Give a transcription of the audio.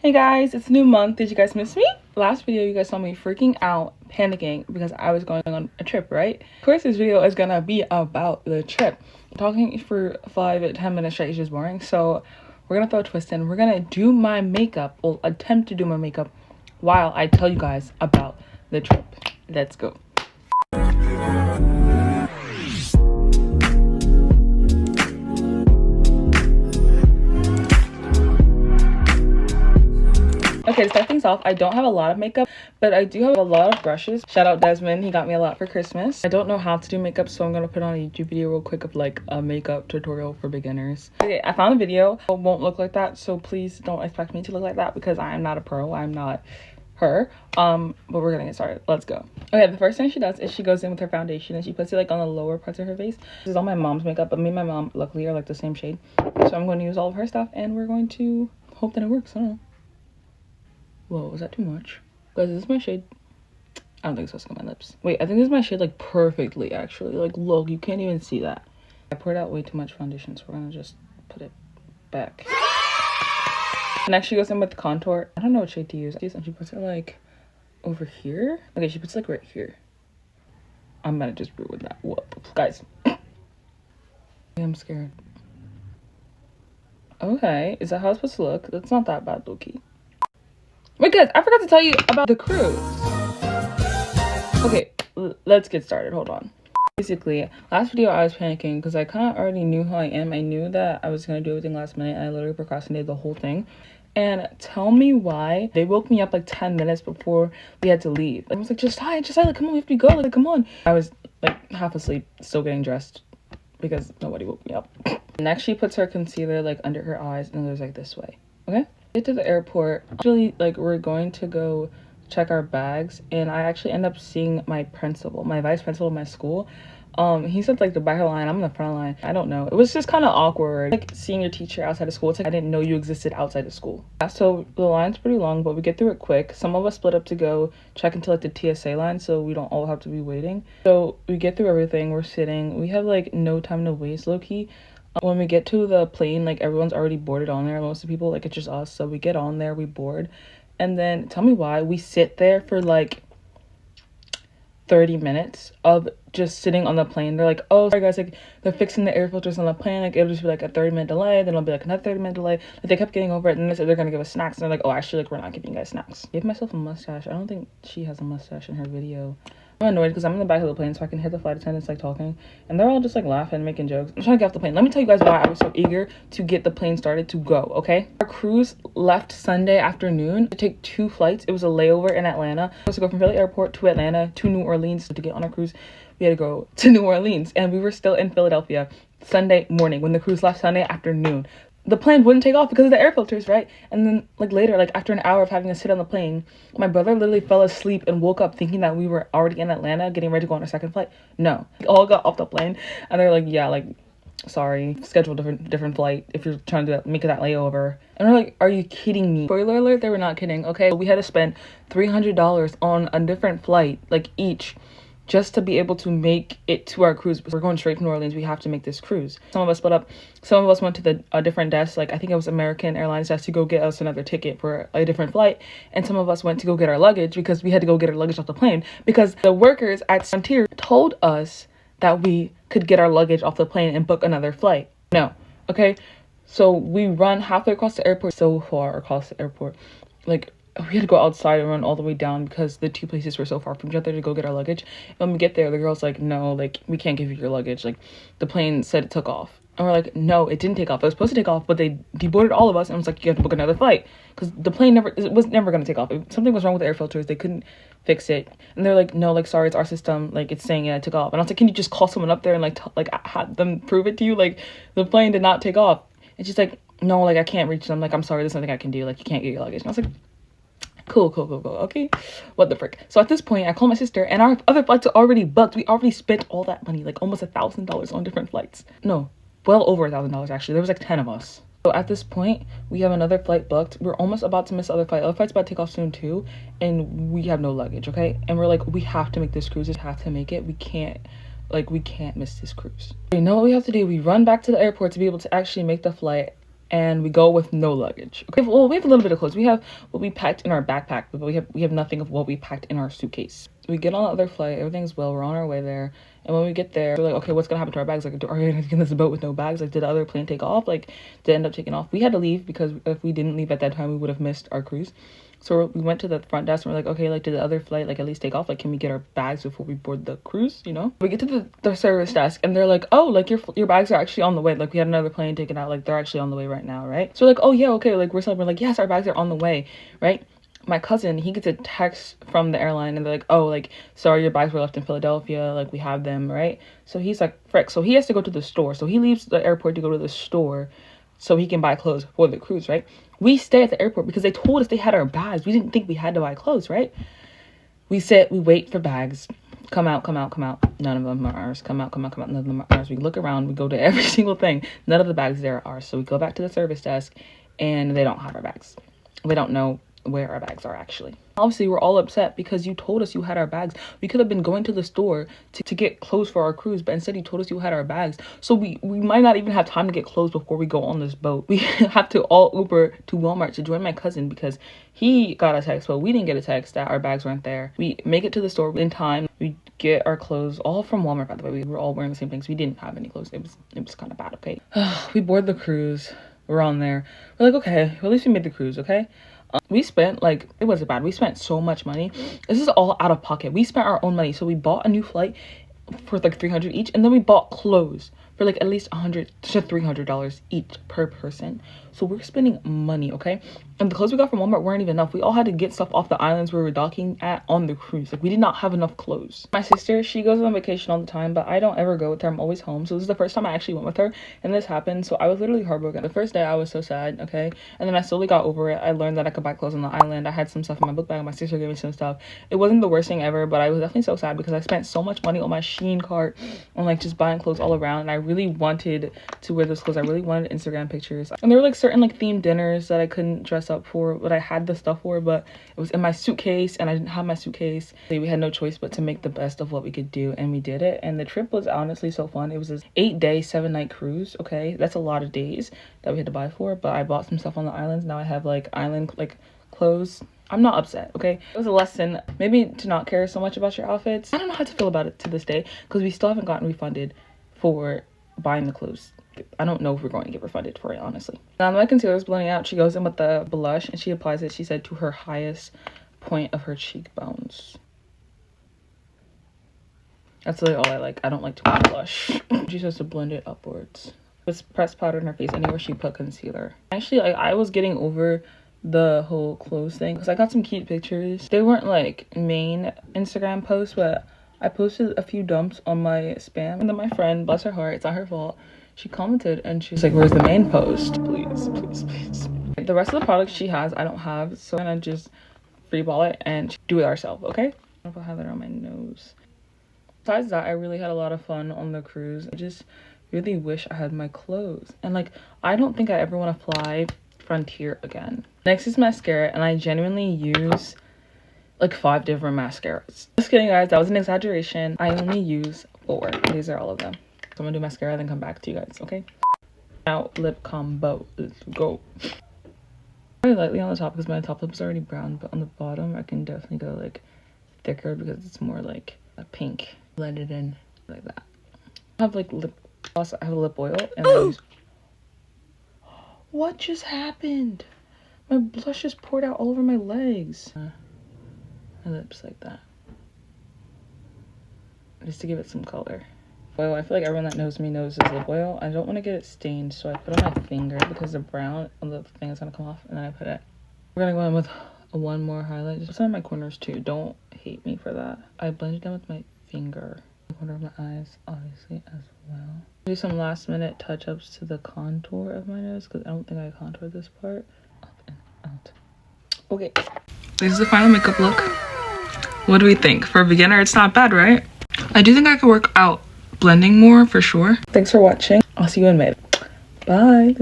Hey guys, it's a new month. Did you guys miss me? Last video you guys saw me freaking out, panicking because I was going on a trip, right? Of course this video is gonna be about the trip. Talking for 5 to 10 minutes straight is just boring, so we're gonna throw a twist in. We're gonna do my makeup, or attempt to do my makeup, while I tell you guys about the trip. Let's go. Okay, to start things off, I don't have a lot of makeup, but I do have a lot of brushes. Shout out Desmond, he got me a lot for Christmas. I don't know how to do makeup, so I'm gonna put on a YouTube video real quick of like a makeup tutorial for beginners. Okay, I found a video. It won't look like that, so please don't expect me to look like that because I am not a pro. I'm not her. But we're gonna get started. Let's go. Okay, the first thing she does is she goes in with her foundation and she puts it like on the lower parts of her face. This is all my mom's makeup, but me and my mom luckily are like the same shade. So I'm going to use all of her stuff and we're going to hope that it works. I don't know. Whoa, was that too much? Guys, is this my shade? I don't think so. It's on my lips. Wait, I think this is my shade like perfectly actually. Like, look, you can't even see that. I poured out way too much foundation, so we're gonna just put it back. Next, she goes in with the contour. I don't know what shade to use. And she puts it like over here. Okay, she puts it like right here. I'm gonna just ruin that. Whoop. Guys. I'm scared. Okay, is that how it's supposed to look? That's not that bad, low-key. Wait guys, I forgot to tell you about the cruise. Okay, let's get started. Hold on. Basically, last video I was panicking because I kind of already knew who I am. I knew that I was going to do everything last minute and I literally procrastinated the whole thing. And tell me why they woke me up like 10 minutes before we had to leave. I was like, just hi, like, come on, we have to go, like, come on. I was like half asleep, still getting dressed because nobody woke me up. Next, she puts her concealer like under her eyes and goes like this way, okay? Get to the airport. Actually, like, we're going to go check our bags and I actually end up seeing my principal, my vice principal of my school. He said like the back of the line, I'm in the front line. I don't know, it was just kind of awkward, like seeing your teacher outside of school. It's like I didn't know you existed outside of school. So the line's pretty long, but we get through it quick. Some of us split up to go check into like the TSA line so we don't all have to be waiting. So we get through everything. We're sitting, we have like no time to waste, low-key. When we get to the plane, like everyone's already boarded on there. Most of the people, like, it's just us. So we get on there, we board, and then tell me why we sit there for like 30 minutes of just sitting on the plane. They're like, oh sorry guys, like they're fixing the air filters on the plane, like it'll just be like a 30-minute delay, then it'll be like another 30-minute delay. Like they kept getting over it, and they said they're gonna give us snacks, and they're like, oh actually, like we're not giving you guys snacks. I gave myself a mustache. I don't think she has a mustache in her video. I'm annoyed because I'm in the back of the plane so I can hear the flight attendants like talking and they're all just like laughing, making jokes. I'm trying to get off the plane. Let me tell you guys why I was so eager to get the plane started to go, okay? Our cruise left Sunday afternoon to take 2 flights. It was a layover in Atlanta. We was to go from Philly airport to Atlanta to New Orleans. So to get on our cruise, we had to go to New Orleans and we were still in Philadelphia Sunday morning when the cruise left Sunday afternoon. The plane wouldn't take off because of the air filters, right? And then like later, like after an hour of having to sit on the plane, my brother literally fell asleep and woke up thinking that we were already in Atlanta getting ready to go on our second flight. No, we all got off the plane and they're like, yeah, like sorry, schedule different flight if you're trying to make that layover. And we're like, are you kidding me? Spoiler alert, they were not kidding. Okay, we had to spend $300 on a different flight, like each, just to be able to make it to our cruise. We're going straight from New Orleans. We have to make this cruise. Some of us split up. Some of us went to a different desk. Like I think it was American Airlines desk to go get us another ticket for a different flight. And some of us went to go get our luggage because we had to go get our luggage off the plane because the workers at Frontier told us that we could get our luggage off the plane and book another flight. No. Okay. So we run halfway across the airport, so far across the airport. Like, we had to go outside and run all the way down because the 2 places were so far from each other to go get our luggage. And when we get there, the girl's like, no, like, we can't give you your luggage. Like, the plane said it took off. And we're like, no, it didn't take off. It was supposed to take off, but they deboarded all of us. And it was like, you have to book another flight. Because the plane was never going to take off. Something was wrong with the air filters. They couldn't fix it. And they're like, no, like, sorry, it's our system. Like, it's saying, yeah, it took off. And I was like, can you just call someone up there and, like, have them prove it to you? Like, the plane did not take off. And she's like, no, like, I can't reach them. Like, I'm sorry, there's nothing I can do. Like, you can't get your luggage. And I was like, cool, okay, what the frick. So at this point I call my sister and our other flights are already booked. We already spent all that money, like almost $1,000 on different flights. No, well over $1,000 actually. There was like 10 of us. So at this point we have another flight booked. We're almost about to miss the other flight. The other flight's about to take off soon too, and we have no luggage, okay? And we're like, we have to make this cruise. We have to make it. We can't miss this cruise. You know what we have to do? We run back to the airport to be able to actually make the flight. and we go with no luggage. Okay, well, we have a little bit of clothes. We have what we packed in our backpack, but we have nothing of what we packed in our suitcase. We get on the other flight, everything's well, we're on our way there, and when we get there, we're like, okay, what's gonna happen to our bags? Like, are we gonna get in this boat with no bags? Like, did the other plane take off? Like, did it end up taking off? We had to leave because if we didn't leave at that time, we would have missed our cruise. So we went to the front desk and we're like, okay, like, did the other flight like at least take off? Like, can we get our bags before we board the cruise, you know? We get to the service desk and they're like, oh, like your bags are actually on the way. Like, we had another plane taken out, like they're actually on the way right now, right? So we're like, oh yeah, okay, like we're like, yes, our bags are on the way, right? My cousin, he gets a text from the airline and they're like, oh, like, sorry, your bags were left in Philadelphia, like we have them, right? So he's like, frick. So he has to go to the store. So he leaves the airport to go to the store so he can buy clothes for the cruise, right? We stay at the airport because they told us they had our bags. We didn't think we had to buy clothes, right? We sit, we wait for bags. Come out. None of them are ours. Come out. None of them are ours. We look around, we go to every single thing. None of the bags there are ours. So we go back to the service desk and they don't have our bags. We don't know where our bags are actually. Obviously, we're all upset because you told us you had our bags. We could have been going to the store to get clothes for our cruise, but instead you told us you had our bags. So we might not even have time to get clothes before we go on this boat. We have to all Uber to Walmart to join my cousin because he got a text, but we didn't get a text that our bags weren't there. We make it to the store in time. We get our clothes all from Walmart, by the way. We were all wearing the same things. We didn't have any clothes. It was kind of bad, okay? We board the cruise. We're on there. We're like, okay, well, at least we made the cruise, okay? We spent, like, it wasn't bad. We spent so much money. This is all out of pocket. We spent our own money. So we bought a new flight for like $300 each, and then we bought clothes for like at least $100 to $300 each per person. So we're spending money, okay? And the clothes we got from Walmart weren't even enough. We all had to get stuff off the islands we were docking at on the cruise. Like, we did not have enough clothes. My sister, she goes on vacation all the time, but I don't ever go with her. I'm always home. So this is the first time I actually went with her, and this happened. So I was literally heartbroken. The first day I was so sad, okay? And then I slowly got over it. I learned that I could buy clothes on the island. I had some stuff in my book bag. My sister gave me some stuff. It wasn't the worst thing ever, but I was definitely so sad because I spent so much money on my Shein cart and like just buying clothes all around, and I really wanted to wear those clothes. I really wanted Instagram pictures, and there were like certain like themed dinners that I couldn't dress up for, but I had the stuff for, but it was in my suitcase and I didn't have my suitcase. So we had no choice but to make the best of what we could do, and we did it. And the trip was honestly so fun. It was this 8-day 7-night cruise. Okay, that's a lot of days that we had to buy for, but I bought some stuff on the islands. Now I have like island like clothes. I'm not upset, okay? It was a lesson maybe to not care so much about your outfits. I don't know how to feel about it to this day because we still haven't gotten refunded for buying the clothes. I don't know if we're going to get refunded for it, honestly. Now my concealer is blending out. She goes in with the blush and she applies it, she said, to her highest point of her cheekbones. That's really all I like. I don't like to put blush. She says to blend it upwards. With pressed powder in her face anywhere she put concealer. Actually, like, I was getting over the whole clothes thing because I got some cute pictures. They weren't like main Instagram posts, but I posted a few dumps on my spam, and then my friend, bless her heart, it's not her fault, she commented and she's like, where's the main post? Please. The rest of the products she has I don't have, so I'm gonna just freeball it and do it ourselves, okay? I'll put highlighter on my nose. Besides that, I really had a lot of fun on the cruise. I just really wish I had my clothes, and like, I don't think I ever want to fly Frontier again. Next is mascara, and I genuinely use like 5 different mascaras. Just kidding, guys, that was an exaggeration. I only use 4. These are all of them. So I'm gonna do mascara, then come back to you guys, okay? Now lip combo, let's go. Very lightly on the top because my top lip is already brown, but on the bottom I can definitely go like thicker because it's more like a pink. Blend it in like that. I have like lip gloss, I have lip oil, and I use... What just happened? My blush just poured out all over my legs. My lips like that. Just to give it some color. Oil, I feel like everyone that knows me knows this lip oil. I don't want to get it stained, so I put it on my finger because the brown on the thing is gonna come off, and then I put it. We're gonna go in with one more highlight. Just on my corners too. Don't hate me for that. I blended them with my finger. The corner of my eyes, obviously, as well. Do some last minute touch-ups to the contour of my nose because I don't think I contoured this part. Up and out. Okay. This is the final makeup look. What do we think? For a beginner, it's not bad, right? I do think I could work out blending more for sure. Thanks for watching. I'll see you in May. Bye.